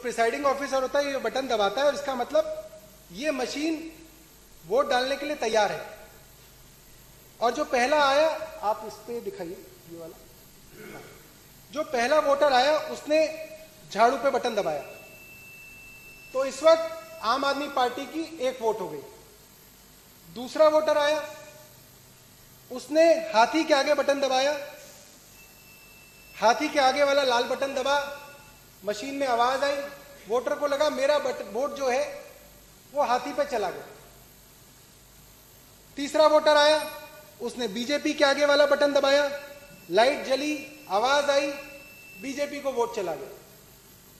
Presiding officer होता है ये बटन दबाता है और इसका मतलब ये मशीन वोट डालने के लिए तैयार है। और जो पहला आया, आप इस पे दिखाइए ये वाला, जो पहला वोटर आया उसने झाड़ू पे बटन दबाया तो इस वक्त आम आदमी पार्टी की एक वोट हो गई। दूसरा वोटर आया, उसने हाथी के आगे बटन दबाया, हाथी के आगे वाला लाल बटन दबा, मशीन में आवाज आई, वोटर को लगा मेरा वोट जो है वो हाथी पे चला गया। तीसरा वोटर आया, उसने बीजेपी के आगे वाला बटन दबाया, लाइट जली, आवाज आई, बीजेपी को वोट चला गया।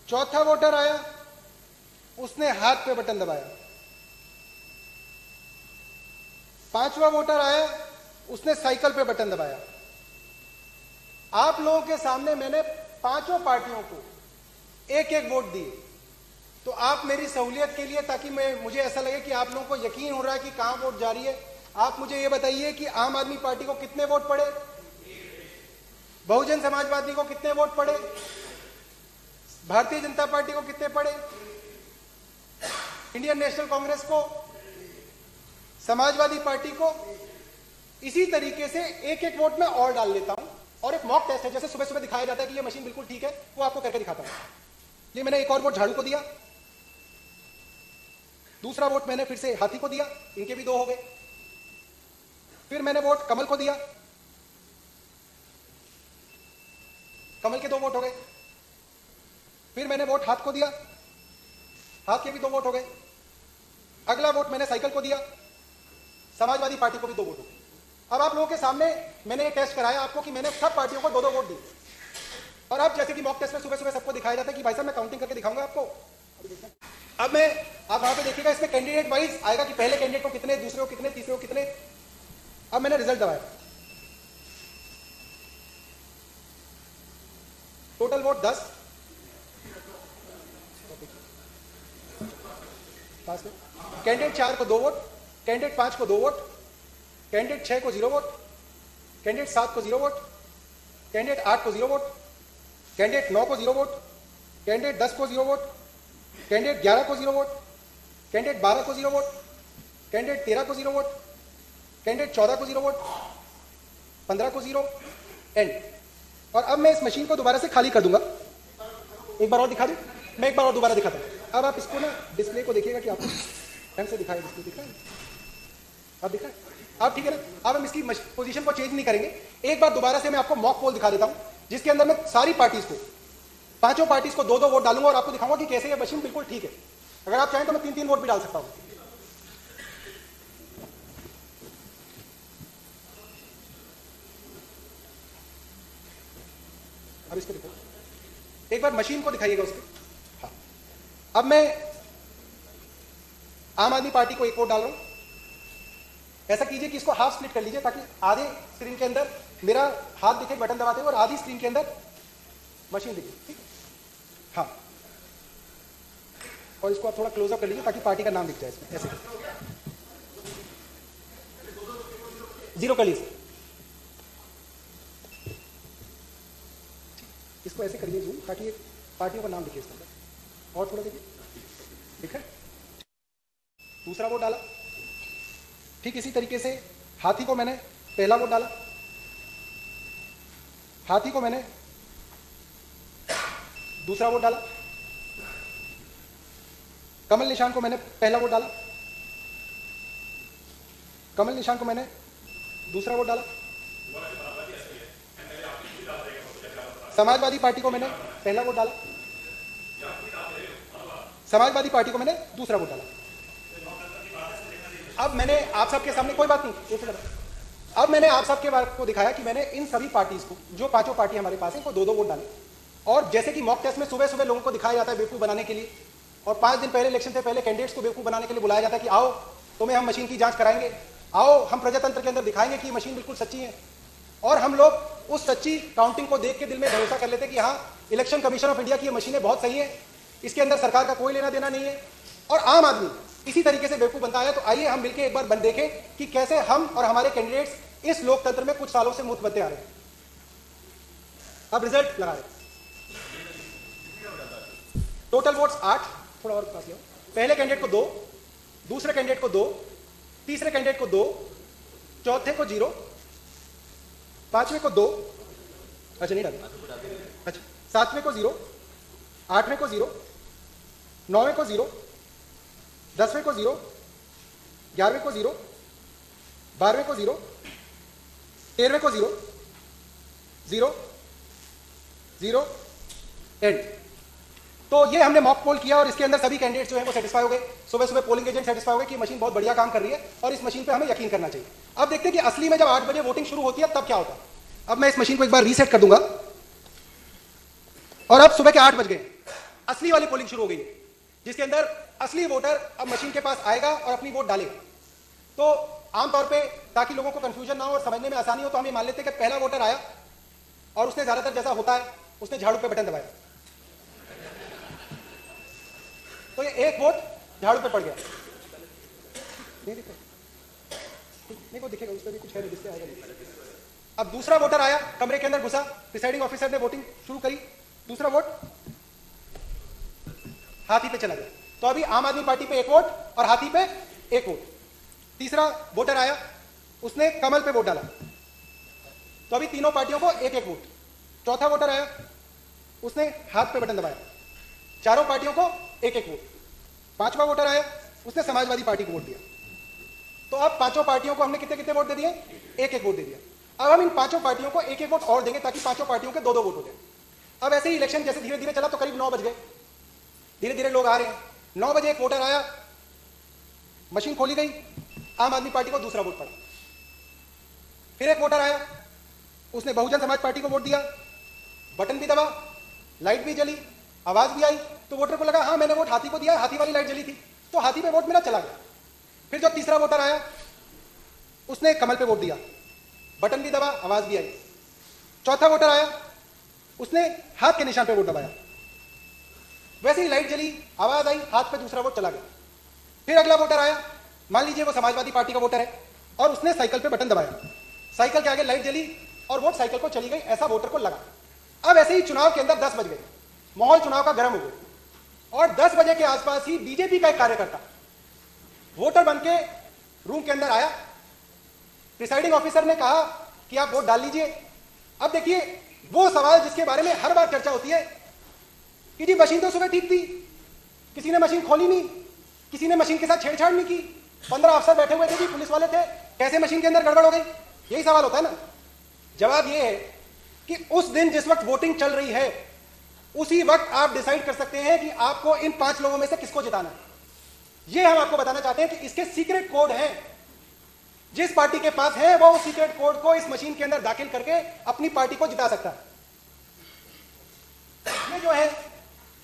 चौथा वोटर आया, उसने हाथ पे बटन दबाया। पांचवा वोटर आया, उसने साइकिल पे बटन दबाया। आप लोगों के सामने मैंने पांचों पार्टियों को एक एक वोट दिए। तो आप मेरी सहूलियत के लिए, ताकि मुझे ऐसा लगे कि आप लोगों को यकीन हो रहा है कि कहां वोट जारी है, आप मुझे यह बताइए कि आम आदमी पार्टी को कितने वोट पड़े, बहुजन समाजवादी को कितने वोट पड़े, भारतीय जनता पार्टी को कितने पड़े, इंडियन नेशनल कांग्रेस को, समाजवादी पार्टी को। इसी तरीके से एक एक वोट में और डाल लेता हूं। और एक मॉक टेस्ट है, जैसे सुबह सुबह दिखाया जाता है कि ये मशीन बिल्कुल ठीक है, वो आपको करके दिखाता हूं। ये मैंने एक और वोट झाड़ू को दिया, दूसरा वोट मैंने फिर से हाथी को दिया, इनके भी दो हो गए। फिर मैंने वोट कमल को दिया, कमल के दो वोट हो गए। फिर मैंने वोट हाथ को दिया, हाथ के भी दो वोट हो गए। अगला वोट मैंने साइकिल को दिया, समाजवादी पार्टी को भी दो वोट हो गए। अब आप लोगों के सामने मैंने ये टेस्ट कराया आपको कि मैंने सब पार्टियों को दो दो वोट दिए। और अब जैसे कि मॉक टेस्ट में सुबह सुबह सबको दिखाया जाता है कि भाई साहब मैं काउंटिंग करके दिखाऊंगा आपको। अब आप वहां पे देखिएगा, इसमें कैंडिडेट वाइज आएगा कि पहले कैंडिडेट को कितने, दूसरे को कितने, तीसरे को कितने। अब मैंने रिजल्ट दबाया, टोटल वोट 10, कैंडिडेट 4 को 2 वोट, कैंडिडेट 5 को 2 वोट, कैंडिडेट 6 को 0 वोट, कैंडिडेट 7 को 0 वोट, कैंडिडेट 8 को 0 वोट, कैंडिडेट 9 को 0 वोट, कैंडिडेट 10 को 0 वोट, कैंडिडेट 11 को 0 वोट, कैंडिडेट 12 को 0 वोट, कैंडिडेट 13 को 0 वोट, कैंडिडेट 14 को 0 वोट, 15 को 0, एंड। और अब मैं इस मशीन को दोबारा से खाली कर दूंगा। एक बार और दिखा दूं, मैं एक बार और दोबारा दिखाता हूं। अब आप इसको ना डिस्प्ले को देखिएगा कि आपको ढंग से दिखाई, डिस्प्ले दिख रहा है, अब दिख रहा है, अब ठीक है ना। अब हम इसकी पोजीशन को चेंज नहीं करेंगे। एक बार दोबारा से मैं आपको मॉक पोल दिखा देता हूं, जिसके अंदर मैं सारी पार्टीज को, पांचों पार्टीज को दो दो वोट डालूंगा और आपको दिखाऊंगा कि कैसे ये मशीन बिल्कुल ठीक है। अगर आप चाहें तो मैं 3-3 वोट भी डाल सकता हूं। अब इसको देखो, एक बार मशीन को दिखाइएगा उसके। हाँ, अब मैं आम आदमी पार्टी को एक वोट डाल रहा हूं। ऐसा कीजिए कि इसको हाफ स्प्लिट कर लीजिए, ताकि आधे स्क्रीन के अंदर मेरा हाथ दिखे बटन दबाते हुए और आधी स्क्रीन के अंदर मशीन दिखे। ठीक, हाँ। और इसको आप थोड़ा क्लोजअप कर लीजिए ताकि पार्टी का नाम दिख जाए इसमें। ऐसे 0 कर लीजिए, इसको ऐसे करिए जूम, ताकि पार्टियों का नाम दिखे इसके अंदर। और थोड़ा देखिए, ठीक है। दूसरा वोट डाला, ठीक इसी तरीके से हाथी को मैंने पहला वोट डाला, हाथी को मैंने दूसरा वोट डाला, कमल निशान को मैंने पहला वोट डाला, कमल निशान को मैंने दूसरा वोट डाला, समाजवादी पार्टी को मैंने पहला वोट डाला, समाजवादी पार्टी को मैंने दूसरा वोट डाला। अब मैंने आप सबके सामने, कोई बात नहीं, अब मैंने आप सबके बात को दिखाया कि मैंने इन सभी पार्टीज को, जो पांचों पार्टी हमारे पास है, इनको दो दो वोट डाले। और जैसे कि मॉक टेस्ट में सुबह सुबह लोगों को दिखाया जाता है बेवकूफ बनाने के लिए, और 5 दिन पहले इलेक्शन से पहले कैंडिडेट्स को बेवकूफ बनाने के लिए बुलाया जाता है कि आओ तुम्हें हम मशीन की जांच कराएंगे, आओ हम प्रजातंत्र के अंदर दिखाएंगे कि मशीन बिल्कुल सच्ची है। और हम लोग उस सच्ची काउंटिंग को देख के दिल में भरोसा कर लेते कि हाँ, इलेक्शन कमीशन ऑफ इंडिया की ये मशीनें बहुत सही है, इसके अंदर सरकार का कोई लेना देना नहीं है। और आम आदमी इसी तरीके से बेवकूफ बनता है। तो आइए हम मिलकर एक बार देखें कि कैसे हम और हमारे कैंडिडेट्स इस लोकतंत्र में कुछ सालों से मुक्त बनते आ रहे हैं। अब रिजल्ट लगा रहे, टोटल वोट्स 8, थोड़ा और पास लिया, पहले कैंडिडेट को 2, दूसरे कैंडिडेट को 2, तीसरे कैंडिडेट को 2, चौथे को 0, पांचवें को 2, अच्छा नहीं डाले, अच्छा, सातवें को 0, आठवें को 0, नौवें को 0, 10वें को 0, 11वें को 0, 12वें को 0, 13वें को 0, 0, 0, एंड। तो ये हमने मॉक पोल किया और इसके अंदर सभी कैंडिडेट जो है वो सेटिस्फाई हो गए। सुबह सुबह पोलिंग एजेंट सेटिस्फाई हो गए कि मशीन बहुत बढ़िया काम कर रही है और इस मशीन पे हमें यकीन करना चाहिए। अब देखते हैं कि असली में जब 8 बजे वोटिंग शुरू होती है तब क्या होता है। अब मैं इस मशीन को एक बार रीसेट कर दूंगा और अब सुबह के 8 बज गए, असली वाली पोलिंग शुरू हो गई है, जिसके अंदर असली वोटर अब मशीन के पास आएगा और अपनी वोट डालेगा। तो आमतौर पे ताकि लोगों को कंफ्यूजन ना हो और समझने में आसानी हो तो हम ये मान लेते हैं कि पहला वोटर आया और उसने ज्यादातर जैसा होता है उसने झाड़ू पे बटन दबाया, तो ये एक वोट झाड़ू पे पड़ गया, नहीं दिखा, नहीं को दिखेगा, उसमें भी कुछ है नहीं, जिससे आएगा नहीं। अब दूसरा वोटर आया, कमरे के अंदर घुसा, प्रिसाइडिंग ऑफिसर ने वोटिंग शुरू करी, दूसरा वोट हाथी पे चला गया, तो अभी आम आदमी पार्टी पे 1 वोट और हाथी पे 1 वोट। तीसरा वोटर आया, उसने कमल पे वोट डाला, तो अभी तीनों पार्टियों को 1-1 वोट। चौथा वोटर आया, उसने हाथ पे बटन दबाया, चारों पार्टियों को 1-1 वोट। पांचवा वोटर आया, उसने समाजवादी पार्टी को वोट दिया। तो अब पांचों पार्टियों को हमने कितने कितने वोट दे दिए? 1-1 वोट दे दिया। अब हम इन पांचों पार्टियों को 1-1 वोट और देंगे ताकि पांचों पार्टियों के 2-2 वोट हो जाए। अब ऐसे ही इलेक्शन जैसे धीरे धीरे चला तो करीब 9 बज गए, धीरे धीरे लोग आ रहे हैं। 9 बजे एक वोटर आया, मशीन खोली गई, आम आदमी पार्टी को दूसरा वोट पड़ा। फिर एक वोटर आया, उसने बहुजन समाज पार्टी को वोट दिया, बटन भी दबा, लाइट भी जली, आवाज भी आई, तो वोटर को लगा हाँ मैंने वोट हाथी को दिया, हाथी वाली लाइट जली थी, तो हाथी पे वोट मेरा चला गया। फिर जो तीसरा वोटर आया, उसने कमल पे वोट दिया, बटन भी दबा, आवाज भी आई। चौथा वोटर आया, उसने हाथ के निशान पे वोट दबाया, वैसे ही लाइट जली, आवाज आई, हाथ पे दूसरा वोट चला गया। फिर अगला वोटर आया, मान लीजिए वो समाजवादी पार्टी का वोटर है और उसने साइकिल पे बटन दबाया, साइकिल के आगे लाइट जली और वोट साइकिल को चली गई, ऐसा वोटर को लगा। अब ऐसे ही चुनाव के अंदर 10 बज गए, माहौल चुनाव का गर्म हो गया और 10 बजे के आसपास ही बीजेपी का एक कार्यकर्ता वोटर बन के रूम के अंदर आया। प्रिसाइडिंग ऑफिसर ने कहा कि आप वोट डाल लीजिए। अब देखिए वो सवाल जिसके बारे में हर बार चर्चा होती है कि जी मशीन तो सुबह ठीक थी, किसी ने मशीन खोली नहीं, किसी ने मशीन के साथ छेड़छाड़ नहीं की, 15 अफसर बैठे हुए थे जी, पुलिस वाले थे, कैसे मशीन के अंदर गड़बड़ हो गई? यही सवाल होता है ना। जवाब ये है कि उस दिन जिस वक्त वोटिंग चल रही है उसी वक्त आप डिसाइड कर सकते हैं कि आपको इन 5 लोगों में से किसको जिताना है। ये हम आपको बताना चाहते हैं कि इसके सीक्रेट कोड हैं, जिस पार्टी के पास है वो उस सीक्रेट कोड को इस मशीन के अंदर दाखिल करके अपनी पार्टी को जिता सकता है। ये जो है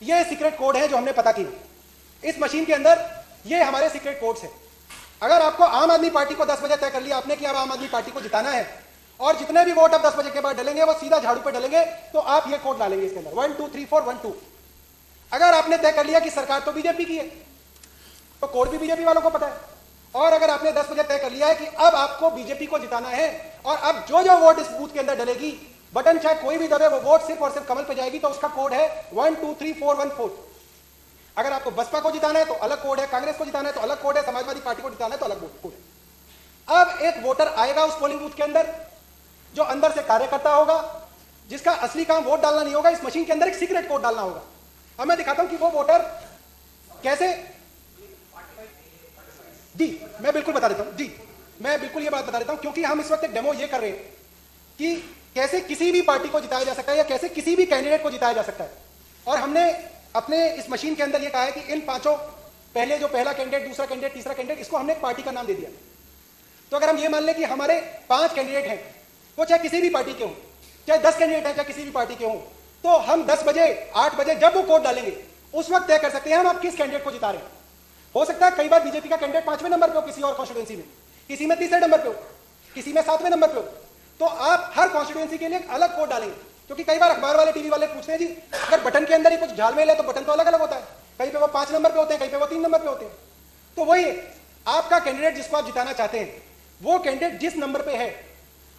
ये सीक्रेट कोड है जो हमने पता की इस मशीन के अंदर, ये हमारे सीक्रेट कोड्स हैं। अगर आपको आम आदमी पार्टी को 10 बजे तय कर लिया आपने कि अब आम आदमी पार्टी को जिताना है और जितने भी वोट अब 10 बजे के बाद डलेंगे वो सीधा झाड़ू पे डलेंगे, तो आप ये कोड डालेंगे इसके अंदर 1 2 3 4 1 2। अगर आपने तय कर लिया कि सरकार तो बीजेपी की है तो कोड भी बीजेपी वालों को पता है, और अगर आपने 10 बजे तय कर लिया है कि अब आपको बीजेपी को जिताना है और अब जो जो वोट इस बूथ के अंदर डलेगी, बटन चाहे कोई भी दबे, वो वोट सिर्फ और सिर्फ कमल पे जाएगी, तो उसका कोड है 1 2 3 4 1 4। अगर आपको बसपा को जिताना है तो अलग कोड है, कांग्रेस को जिताना है तो अलग कोड है, समाजवादी पार्टी को जिताना है तो अलग कोड है। अब एक वोटर आएगा उस पोलिंग बूथ के अंदर जो अंदर से कार्यकर्ता होगा, जिसका असली काम वोट डालना नहीं होगा, इस मशीन के अंदर एक सीक्रेट कोड डालना होगा। अब मैं दिखाता हूं कि वो वोटर कैसे, जी मैं बिल्कुल बता देता हूं, जी मैं बिल्कुल ये बात बता देता हूं, क्योंकि हम इस वक्त एक डेमो ये कर रहे हैं कि कैसे किसी भी पार्टी को जिताया जा सकता है या कैसे किसी भी कैंडिडेट को जिताया जा सकता है। और हमने अपने इस मशीन के अंदर ये कहा है कि इन 5 पहले जो पहला कैंडिडेट, दूसरा कैंडिडेट, तीसरा कैंडिडेट, इसको हमने एक पार्टी का नाम दे दिया। तो अगर हम ये मान लें कि हमारे 5 कैंडिडेट हैं, वो चाहे किसी भी पार्टी के हों, चाहे 10 कैंडिडेट हैं चाहे किसी भी पार्टी के हों, तो हम 10 बजे 8 बजे जब वो कोड डालेंगे उस वक्त तय कर सकते हैं हम आप किस कैंडिडेट को जिता रहे हैं। हो सकता है कई बार बीजेपी का कैंडिडेट 5वें नंबर पे हो किसी और कॉन्स्टिट्यूएंसी में, किसी में 3रे नंबर पे हो, किसी में 7वें नंबर पे हो, तो आप हर कॉन्स्टिट्यूएंसी के लिए अलग कोड डालेंगे। क्योंकि कई बार अखबार वाले, टीवी वाले पूछते हैं जी अगर बटन के अंदर ही कुछ झालमेल है तो बटन तो अलग अलग होता है, कहीं पे वो 5 नंबर पे होते हैं, कहीं पे वो 3 नंबर पे होते हैं। तो वही आपका कैंडिडेट जिसको आप जिताना चाहते हैं, वो कैंडिडेट जिस नंबर पे है,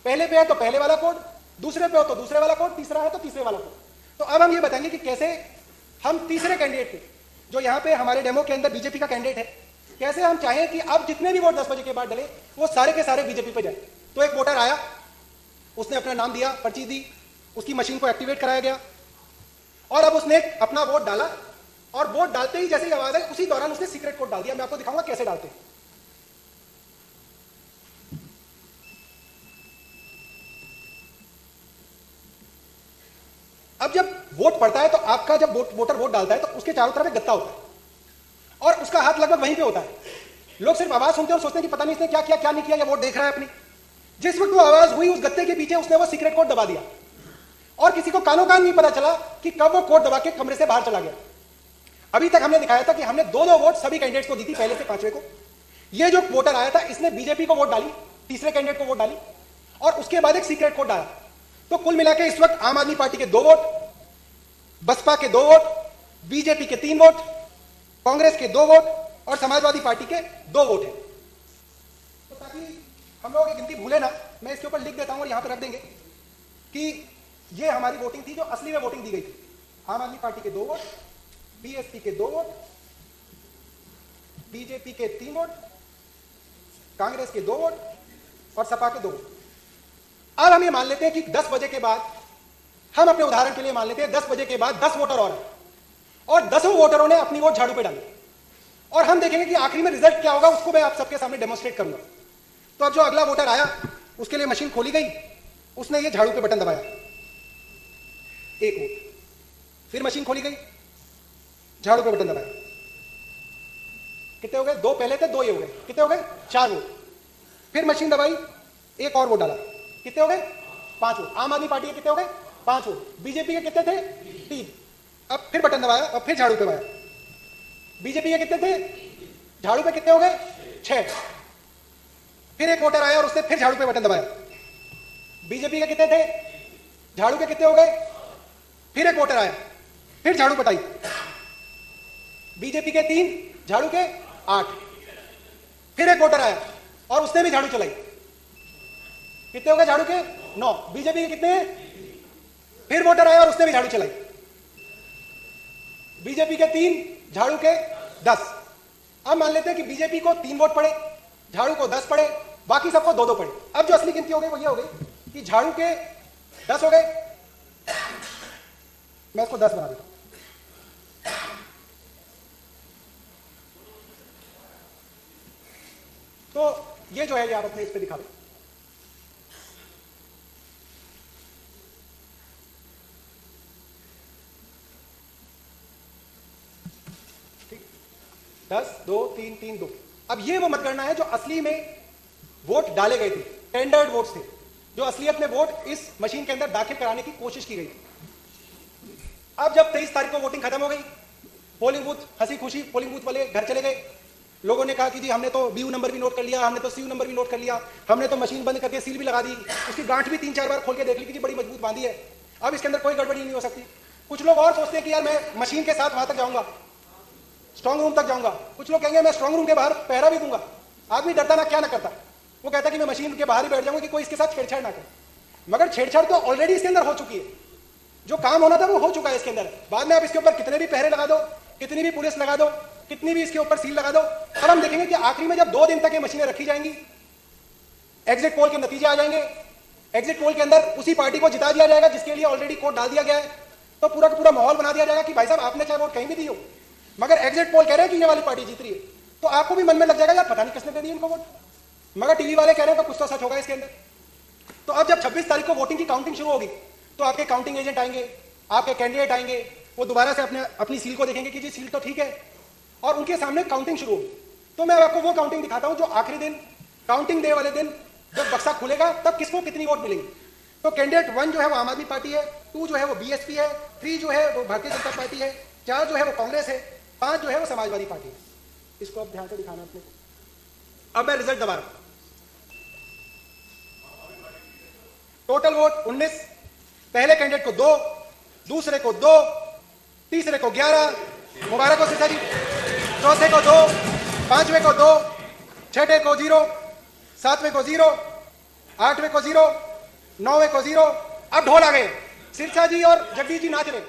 पहले पे है तो पहले वाला कोड, दूसरे पे हो तो दूसरे वाला कोड, तीसरा है तो तीसरे वाला कोड। तो अब हम ये बताएंगे कि कैसे हम तीसरे कैंडिडेट थे जो यहाँ पे हमारे डेमो के अंदर बीजेपी का कैंडिडेट है, कैसे हम चाहें कि अब जितने भी वोट 10 बजे के बाद डले वो सारे के सारे बीजेपी पे जाए। तो एक वोटर आया, उसने अपना नाम दिया, पर्ची दी, उसकी मशीन को एक्टिवेट कराया गया और अब उसने अपना वोट डाला और वोट डालते ही जैसे ही आवाज आई उसी दौरान उसने सीक्रेट कोड डाल दिया। मैं आपको दिखाऊंगा कैसे डालते हैं। अब जब वोट पड़ता है तो आपका जब वोटर वोट डालता है तो उसके चारों तरफ एक गत्ता होता है और उसका हाथ लगभग वहीं पे होता है। लोग सिर्फ आवाज सुनते हैं और सोचते हैं कि पता नहीं इसने क्या किया क्या नहीं किया, या वोट देख रहा है अपनी। जिस वक्त वो आवाज हुई उस गत्ते के पीछे उसने वो सीक्रेट कोड दबा दिया और किसी को कानों कान नहीं पता चला कि कब वो कोड दबा के कमरे से बाहर चला गया। अभी तक हमने दिखाया था कि हमने दो वोट सभी कैंडिडेट्स को दी थी, पहले से पांचवें को। ये जो वोटर आया था इसने बीजेपी को वोट डाली, तीसरे कैंडिडेट को वोट डाली और उसके बाद एक सीक्रेट कोड डाला। तो कुल मिला के इस वक्त आम आदमी पार्टी के 2 वोट, बसपा के 2 वोट, बीजेपी के 3 वोट, कांग्रेस के 2 वोट और समाजवादी पार्टी के 2 वोट है। तो ताकि हम लोग गिनती भूले ना, मैं इसके ऊपर लिख देता हूं और यहां पर रख देंगे कि ये हमारी वोटिंग थी जो असली में वोटिंग दी गई थी। आम आदमी पार्टी के 2 वोट, बीएसपी के 2 वोट, बीजेपी के 3 वोट, कांग्रेस के 2 वोट और सपा के 2 वोट। अब हम ये मान लेते हैं कि 10 बजे के बाद, हम अपने उदाहरण के लिए मान लेते हैं 10 बजे के बाद 10 वोटर और 10 वोटरों ने अपनी वोट झाड़ू पे डाली और हम देखेंगे कि आखिरी में रिजल्ट क्या होगा, उसको मैं आप सबके सामने डेमोन्स्ट्रेट करूंगा। तो अब जो अगला वोटर आया उसके लिए मशीन खोली गई, उसने ये झाड़ू पे बटन दबाया, 1 वोट। फिर मशीन खोली गई, झाड़ू पे बटन दबाया, कितने हो गए? 2 पहले थे, 2 ये हो गए, कितने हो गए? 4 वोट। फिर मशीन दबाई, एक और वोट डाला, कितने हो गए? 5 वोट। आम आदमी पार्टी के कितने हो गए? 5 वोट। बीजेपी के कितने थे? 3। अब फिर बटन दबाया और फिर झाड़ू पे दबाया, बीजेपी के कितने थे? झाड़ू पे कितने हो गए? 6। फिर एक वोटर आया और उसने फिर झाड़ू पे बटन दबाया, बीजेपी के कितने थे? झाड़ू के कितने हो गए? फिर एक वोटर आया, फिर झाड़ू पटाई, बीजेपी के 3, झाड़ू के 8। फिर एक वोटर आया और उसने भी झाड़ू चलाई, कितने हो गए? झाड़ू के 9। बीजेपी के कितने हैं? फिर वोटर आया और उसने भी झाड़ू चलाई, बीजेपी के 3, झाड़ू के 10। अब मान लेते हैं कि बीजेपी को 3 वोट पड़े, झाड़ू को 10 पड़े, बाकी सबको 2-2 पड़े। अब जो असली गिनती हो गई वो ये हो गई कि झाड़ू के 10 हो गए, मैं इसको 10 बना देता हूं। तो ये जो है ये आप अपने इस पे दिखा दो। ठीक, 10, 2, 3, 3, 2। अब ये वो मतगणना है जो असली में वोट डाले गए थे, टेंडर्ड वोट्स थे, जो असलियत में वोट इस मशीन के अंदर दाखिल कराने की कोशिश की गई थी। अब जब 23 तारीख को वोटिंग खत्म हो गई, पोलिंग बूथ हंसी खुशी पोलिंग बूथ वाले घर चले गए। लोगों ने कहा कि जी हमने तो बीयू नंबर भी नोट कर लिया, हमने तो सीयू नंबर भी नोट कर लिया, हमने तो मशीन बंद करके सील भी लगा दी, उसकी गांठ भी 3-4 बार खोल के देख ली कि जी बड़ी मजबूत बांधी है, अब इसके अंदर कोई गड़बड़ी नहीं हो सकती। कुछ लोग और सोचते हैं कि यार मैं मशीन के साथ वहां तक जाऊंगा, स्ट्रांग रूम तक जाऊंगा। कुछ लोग कहेंगे मैं स्ट्रांग रूम के बाहर पहरा भी दूंगा। आदमी डरता ना क्या ना करता, वो कहता कि मैं मशीन के बाहर ही बैठ जाऊंगा कि कोई इसके साथ छेड़छाड़ ना करे। मगर छेड़छाड़ तो ऑलरेडी इसके अंदर हो चुकी है, जो काम होना था वो हो चुका है इसके अंदर। बाद में आप इसके ऊपर कितने भी पहरे लगा दो, कितनी भी पुलिस लगा दो, कितनी भी इसके ऊपर सील लगा दो, अब हम देखेंगे कि आखिरी में जब 2 दिन तक ये मशीनें रखी जाएंगी, एग्जिट पोल के नतीजे आ जाएंगे, एग्जिट पोल के अंदर उसी पार्टी को जिता दिया जाएगा जिसके लिए ऑलरेडी कोड डाल दिया गया है। तो पूरा का पूरा माहौल बना दिया जाएगा कि भाई साहब आपने चाहे वोट कहीं भी दी हो, मगर एग्जिट पोल कह रहे हैं कि ये वाली पार्टी जीत रही है, तो आपको भी मन में लग जाएगा यार पता नहीं किसने दे दी इनको वोट, मगर टीवी वाले कह रहे हैं तो कुछ तो सच होगा इसके अंदर। तो अब जब 26 तारीख को वोटिंग की काउंटिंग शुरू होगी तो आपके काउंटिंग एजेंट आएंगे, आपके कैंडिडेट आएंगे, वो दोबारा से अपनी सील को देखेंगे कि जी सील तो ठीक है, और उनके सामने काउंटिंग शुरू होगी। तो मैं आपको वो काउंटिंग दिखाता हूं जो आखिरी दिन, काउंटिंग डे वाले दिन जब बक्सा खुलेगा तब किसको कितनी वोट मिलेंगी। तो कैंडिडेट 1 जो है वो आम आदमी पार्टी है, 2 जो है वो बीएसपी है, 3 जो है वो भारतीय जनता पार्टी है, 4 जो है वो कांग्रेस है, 5 जो है वो समाजवादी पार्टी है। इसको अब ध्यान से दिखाना अपने को। अब मैं रिजल्ट दबा रहा हूं। टोटल वोट 19, पहले कैंडिडेट को 2, दूसरे को 2, तीसरे को 11, मुबारक हो सिसा जी, चौथे को 2, पांचवें को 2, छठे को 0, सातवें को 0, आठवें को 0, 9वें को 0। अब ढोल आ गए, सिरसा जी और जगदीश जी नाच रहे।